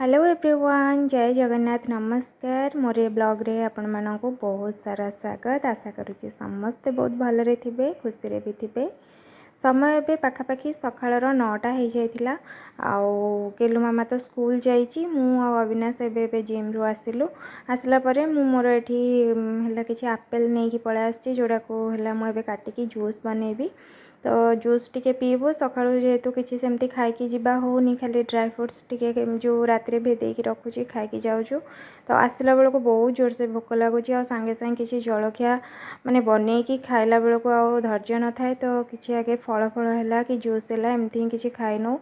Hello everyone, जय जगन्नाथ। नमस्कार। मोर ए blog रे आपण मानक बहुत सारा स्वागत। आशा करुच्ची समस्ते बहुत भलरे थिबे, खुशी रे भी थिबे। समय ए पाखापाखि सकाळर 9टा हो जाइथिला। आउ केलु मामा तो स्कूल जाइची, मु आ अविनाश एबे जिम रु आसिलु। आसला परे मु मोर एठी हला किछि एप्पल नै कि पळा आछि, जोडा को हला मु एबे काटिकी जूस बनेबी। तो जूस टिके पीबू सकाळु, जेहेतु किसी सेमती खाई जिबा होनी, खाली ड्राई फ्रुट्स टिके जो रात भेदेकी रखुची खाई जाऊँ। तो आसला बेलू बहुत जोर से भोक लगुच, आ सांगे सांगे किसी जलखिया माने बनईकी खाइला बेलू आ धैर्य न थाए। तो किसी आगे फल फल है कि जूस है एमती ही किसी खाई नौ।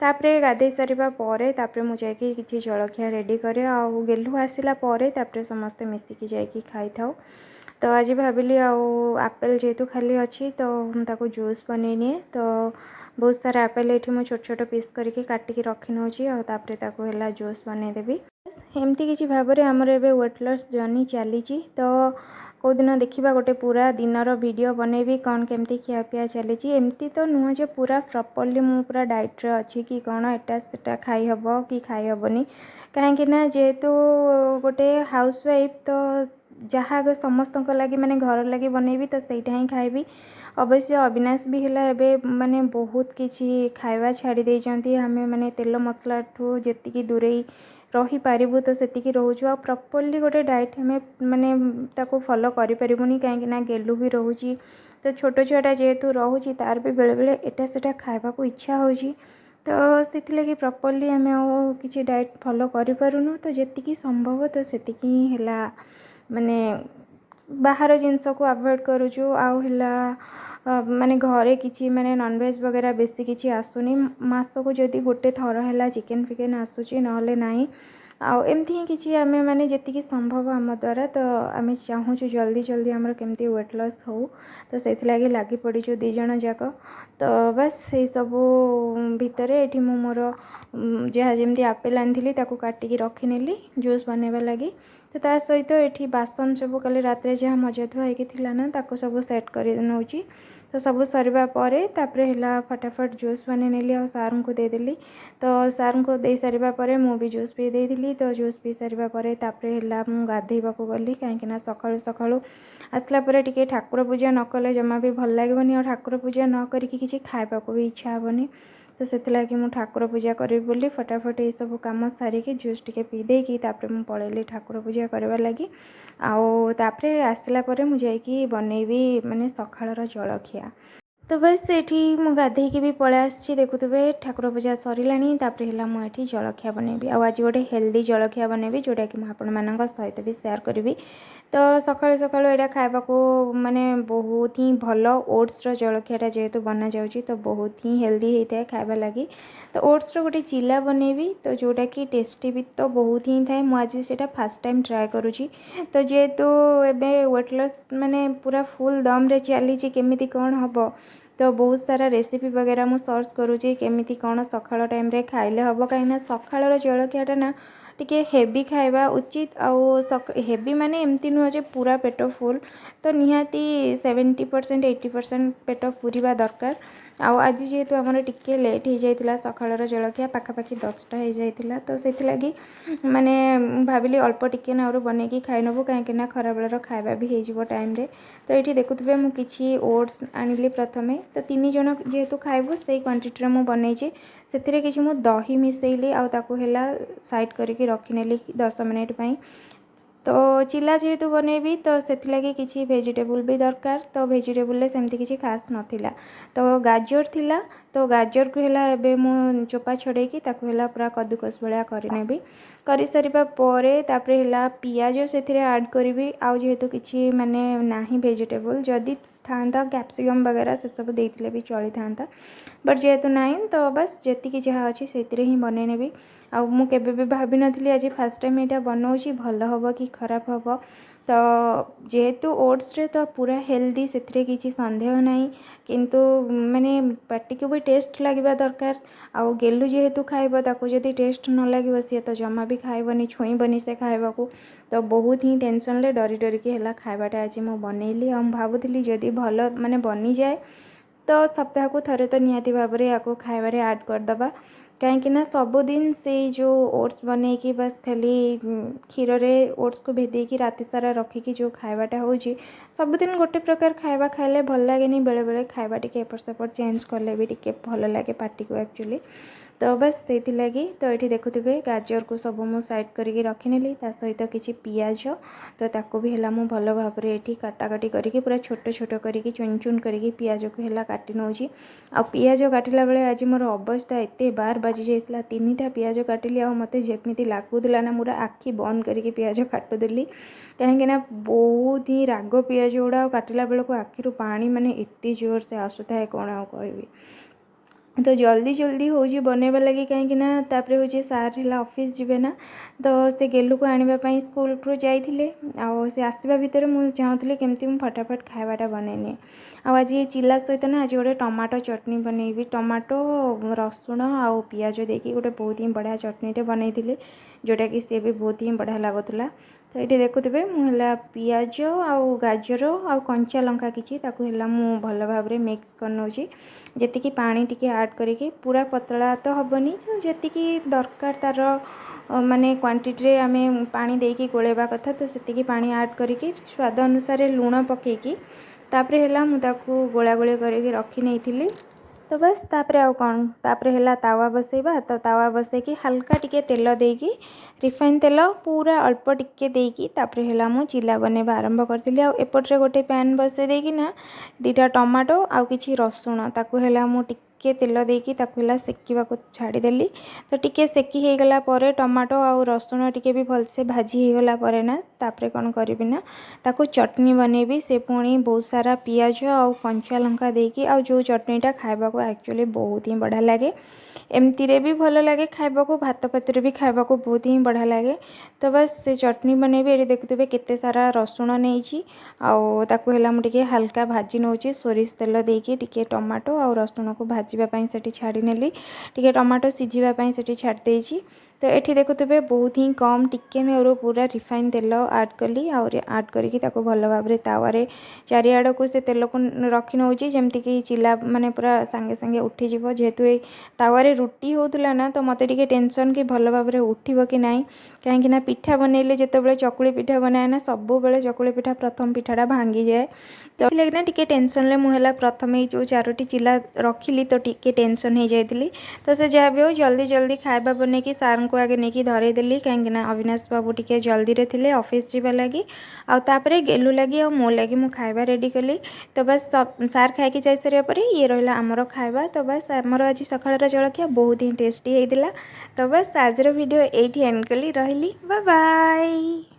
तापरे गाधे सारिबा परे तापरे मु जाइकी किछि जलखिया रेडी करे। आ गेलु आसिला परे तापरे समस्ते मिसिकी जाइकी खाई थाउ। तो आज भाविली आपेल जेहेतु खाली अच्छी तो ताको जूस बनै निए। तो बहुत सारा आपेल ये मुझे छोट छोट पीस करके काटिकी रखी नौची, तापरे ताको है जूस बनईदेवी। एमती किसी भाव में आमर ए वेट लॉस जर्नी चली। तो कौ दिन देखा गोटे पूरा दिनर वीडियो बनैबी कौन केमती खियापिया चली। एमती तो नुह जे पूरा प्रॉपर्ली मु पूरा डाइट रे अच्छी कि कौन एटा सेटा खाई हबो कि खाई हबनी। कहीं जेहेतु गोटे हाउस वाइफ तो जहाँ आगे समस्त लगी माने घर लगी बनैबी तो सहीटा ही खाइबी। अवश्य अविनाश भी है माने बहुत किछि खाइबा छाड़ी देइचंती। हमें माने तेल मसला ठू जेतिकी दूरे रही पारिबु तो सेतिकी रोचु। आ प्रॉपर्ली गोटे डाइट हमें माने ताको फॉलो करि परिबुनी, कहीं ना गेलु भी रोची। तो छोट छुआटा जेहेतु रोची तार भी बेले बेले एटा सेटा खाइबा को इच्छा होची। तो से प्रॉपर्ली आम किसी डाइट फॉलो करूँ। तो जी संभव तो सेतिकी हैला माने बाहर जिनस को अवॉइड करूँ। आउला माने घरे किसी माने नॉनवेज वगैरह बेसी किसी आसुनी। मास को जदि गोटे थर है चिकेन फिकेन आसूची नहले नहीं। एमती ही किसी आम मैंने जी संभव आम द्वारा तो आम चाहूँ जल्दी जल्दी आमर केमती वेट लॉस हो। तो से लगी पड़ीचु दीज जाक। तो बस से सबू भितर ये मोर जहाँ जमी आपेल आनी काटिकी रखिनेली जूस बनवा लगी। तो ता सहित ये बासन सब कल रात जहाँ मजा धुआ होगी ना ताको सब सेट कर नौची। तो सब सरवा परे तापरे है फटाफट जूस बने नेली और सार को देदेली। तो सार को दे सारिबा परे मु भी जूस पी देली। तो जूस पी सारिबा परे तापरे है मु गाधेबाकू गली, कहीं सकाळु सकाळु आसला परे टिके ठाकुर पूजा न कले जमा भी भल लगनी। और ठाकुर पूजा न करिकी किछि खाइबाकू भी इच्छा हेबनी। तो से मु ठाकुर पूजा करी बोली फटाफट ये सब कम सारिकी जूस टिके पी देकी तापरे मु पळेली ठाकुर पूजा करबा लगी। आउ तापरे आसला परे मु जाइकी बनैबी माने सखाळर जलखिया। तो बस ये मु गाधेकी भी पळा आसी देखुवे ठाकुर पूजा सरिलानी। तापरे है मुझे जलखिया बनैबी। आज गोटे हेल्दी जलखिया बनैबी जोटा कि आपण मानक सहित भी शेयर करी। तो सकाळु सकाळु एटा खाइबा को माने बहुत ही भल। ओट्स रो जलखियाटा जेहेतु बना जाउची तो बहुत ही हेल्दी होता है खाइबा लगी। तो ओट्स रो गोटे चिला बनैबी तो जोटा कि टेस्टी भी तो बहुत ही थाए। मु आज सेटा फर्स्ट टाइम ट्राए करूची। तो जेहेतु एबे वेट लॉस माने पूरा फुल दम रे चली केमिति कौन हबो। तो बहुत सारा रेसिपी वगैरह मु सर्च करूची केमिति कौन सकाळ टाइम रे खाइले हबो। कहीं सकाळर जलखियाटा ना टिके हेवी खाइबा उचित। आउ हेवी माने एमती नुह जे पूरा पेट फुल। तो निहाती 70% 80% पेट पूरीबा दरकार। आज जेहेतु आमर टिके लेट हो जाइतिला सकाळर जलखिया पाखापाखि 10टा हो जाइतिला। तो से माने भाविली अल्प टिके नाउरू बनैकी खाई नबू, कहीं खरा बेलर खाइबा भी हो टाइम रे। तो ये देखुवे मु किछि ओट्स आनिली प्रथमे। तो 3 जन जेहेतु खाइबू से क्वांटिटी मु बनैछि। से किछि मु दही मिसेइली आउ ताकू हैला साइड करके रखिनेली 10 मिनिट पई। तो चिला जेहेतु बनैबी तो से किछि वेजिटेबल भी दरकार। तो वेजिटेबल सेमती किछि खास नथिला। तो गाजर थिला तो गाजर को हैला एबे मु चोपा छड़ेकी ताकू हैला पूरा कद्दूकस भलिया करिनेबी। करि सारिबा परे तापरे हैला पियाज सेथिरे ऐड करिवि। आउ जेहेतु किछि माने नाही वेजिटेबल जदि था कैप्सिकम वगैरह से सब देथिले भी चली था। बट जेहेतु नाइन तो बस जेतिकी जहाँ अच्छी से ही बनई नेबी। आउ मु केबे भी भाभी नथिली आज फर्स्ट टाइम एटा बनाउची भल हबो कि खराब हबो। तो जेहेतु ओट्स रे तो पूरा हेल्दी से किसी संदेह नहीं। किंतु माने पार्टी को भी टेस्ट लगे दरकार। आउ गेलु जेहेतु खाइब ताको जदि टेस्ट न लगे सी तो जमा भी खाइबनी छुईबनी से खाइबा को। तो बहुत ही टेंशन ले डरी डरिकी है खाइबाटा आज मु बनैली। आ भावुली जदि भल माने बनी जाए तो सप्ताह को थरे तो निहाती भाव में या खाइबारे ऐड करदबा। कहीं सबुदिन से जो ओट्स बनईकि बस खाली क्षीर रे ओट्स को भेदेकी राति सारा रखिकी जो खावाटा हो सबुदिन गोटे प्रकार खावा खाइले भल लगे बेले बेले खावा टी एपट सेपट चेंज कले भी टी भल लगे पार्टी को एक्चुअली तो बस से लगी तो ये देखुवे गाजर को सब मु साइड करके रखिनेली सहित किसी पियाज तो ताको भी है मु भल भाव ये काटाकाटी करके पूरा छोट छोट करके चुन चुन करके पियाज को है काटी नौची आ पियाज काटिला बेले आज मोर अवस्था एत बार बाजी जाइए 3टा पियाज काटिली आ मते जेमिति लागुला ना मोर आखि बंद करके पियाज काटुदेली कहीं बहुत ही राग पियाज गुड़ा काटिला बेलू आखिर पानी माने एत जोर से आसुता है कौन कहबी तो जल्दी जल्दी हो बनैबा लगी कहीं हूँ सार है ऑफिस जीवे ना तो से गेलू को आने स्कूल रू जाइए से आसवा भितर मुझे चाहूली केमती मुझे फटाफट खावाटा बनैनी आज ये चिल्ला सहित ना आज गोटे टमाटो चटनी बनैबी टमाटो रसुण आउ पियाज देकी गोटे बहुत ही बढ़िया चटनीटे बनई जोटा कि सी भी बहुत ही बढ़िया लगुला तो ये देखुवे मुझे पियाज आउ गाजर आउ कंचा लंका किसी मु भल भाव मिक्स कर नौची जी पानी टिके ऐड करके पूरा पतला तो हेनी जी दरकार तार माने क्वांटिटी आम पानी देकी गोलेबा कथा तो से पानी ऐड करके स्वाद अनुसार लुण पकईकी तापर है मुझे गोला गोली करके रखी नहीं तो बस तापर आउ कौन तापर है तावा बसैबा तो तावा बसैकी हल्का टिके तेल देकी रिफाइन तेल पूरा अल्प टिके देकी तापर है मु चिल्ला बनैबा आरंभ करती एपटे गोटे पैन बसई देकी ना 2टा टमाटो आउ किछि रसुण ताकू है मु टिके तेल देकी ताकू सेकिबा को छाड़ीदेली तो टिके सेकी हो गला परे टमाटो आउ रसुण टिके भी भलसे भाजी हो गला परे ना तापर कौन करी ना ताकू चटनी बनैबी से पुणी बहुत सारा पियाज आउ कंचा लंका देकी आउ जो चटनीटा खाइबा को एक्चुअली बहुत ही बढ़िया लगे एमती रे भी भल लगे खाइबा को भात पत्र भी खाइबा को बहुत ही बढ़िया लगे तो बस से चटनी बनैबी ये देखुवे केते सारा रसुण नहीं आउ मुझे हल्का भाजी नौची सोरिष तेल देकी टिके टमाटो आउ रसुण को भाजवाई से छाड़ी नेली टिके टमाटो सीझापी से छाड़ी देची तो ये देखुवे बहुत ही कम टिके नर पूरा रिफाइन तेल ऐड कली आड करके भल भाव तावे चारिआड़ को से तेल को रखी नौची जमती कि चिल्ला माने पूरा सांगे सांगे उठीज जेहेतु तावे रुटी होता ना तो मत टे टेंशन कि भल भाव उठब कि ना कहीं पिठा बनइले जिते चकुली पिठा बनाए ना सब बेले चकुली पिठा प्रथम पिठाटा भांगी जाए तो लगे टिके टेंशन ले मुझे प्रथम जो 4टी चिल्ला रखिली तो टिके टेंशन हो जाती तो से जहाँ भी हो जल्दी जल्दी खाଇବା बनैकी सार को आगे नहीं धरईदेली कहीं अविनाश बाबू टिके जल्दी रे थिले ऑफिस जीवा लगी आउे गेलू लगी आ मो लगी मु खाଇବା रेडी कली तो बस सार खाई जाई सारे ये रहा आमर खाଇବା तो बस आमर आज सकाळ जलखिया बहुत ही टेस्टी होता तो बस आज वीडियो एंड कली रही बाय बाय।